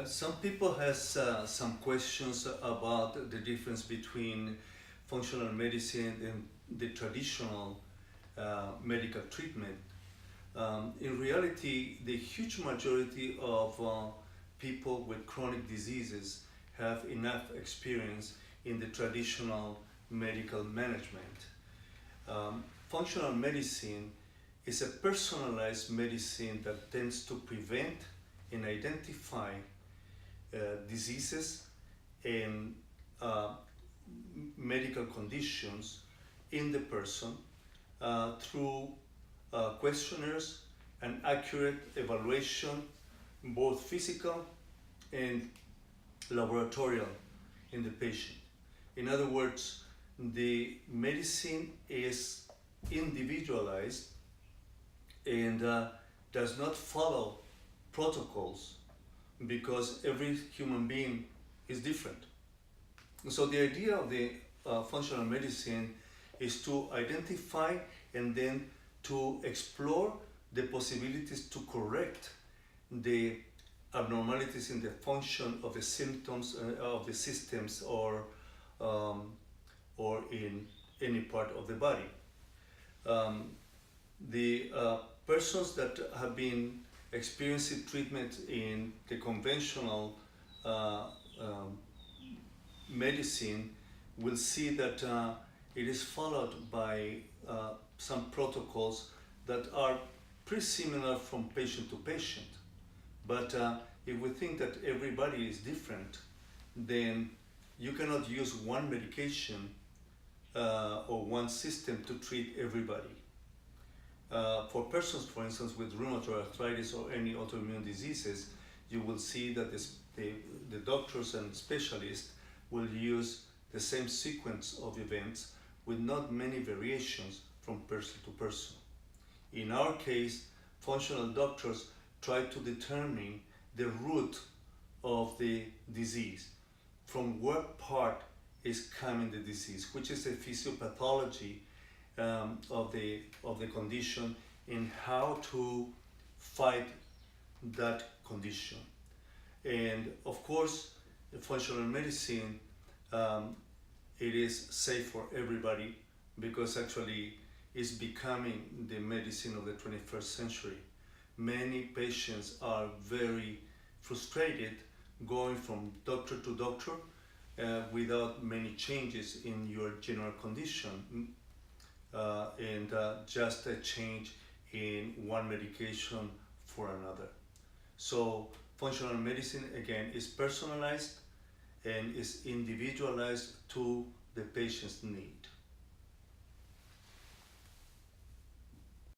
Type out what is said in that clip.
Some people has some questions about the difference between functional medicine and the traditional medical treatment. In reality, the huge majority of people with chronic diseases have enough experience in the traditional medical management. Functional medicine is a personalized medicine that tends to prevent and identify diseases and medical conditions in the person through questionnaires and accurate evaluation, both physical and laboratorial, in the patient. In other words, the medicine is individualized and does not follow protocols because every human being is different. So the idea of the functional medicine is to identify and then to explore the possibilities to correct the abnormalities in the function of the symptoms of the systems or in any part of the body. The persons that have been experiencing treatment in the conventional medicine will see that it is followed by some protocols that are pretty similar from patient to patient. But if we think that everybody is different, then you cannot use one medication or one system to treat everybody. For persons, for instance, with rheumatoid arthritis or any autoimmune diseases, you will see that the doctors and specialists will use the same sequence of events with not many variations from person to person. In our case, functional doctors try to determine the root of the disease, from what part is coming the disease, which is the physiopathology of the condition, and how to fight that condition. And of course, the functional medicine, it is safe for everybody because actually it's becoming the medicine of the 21st century. Many patients are very frustrated going from doctor to doctor without many changes in your general condition and just a change in one medication for another. So functional medicine again is personalized and is individualized to the patient's need.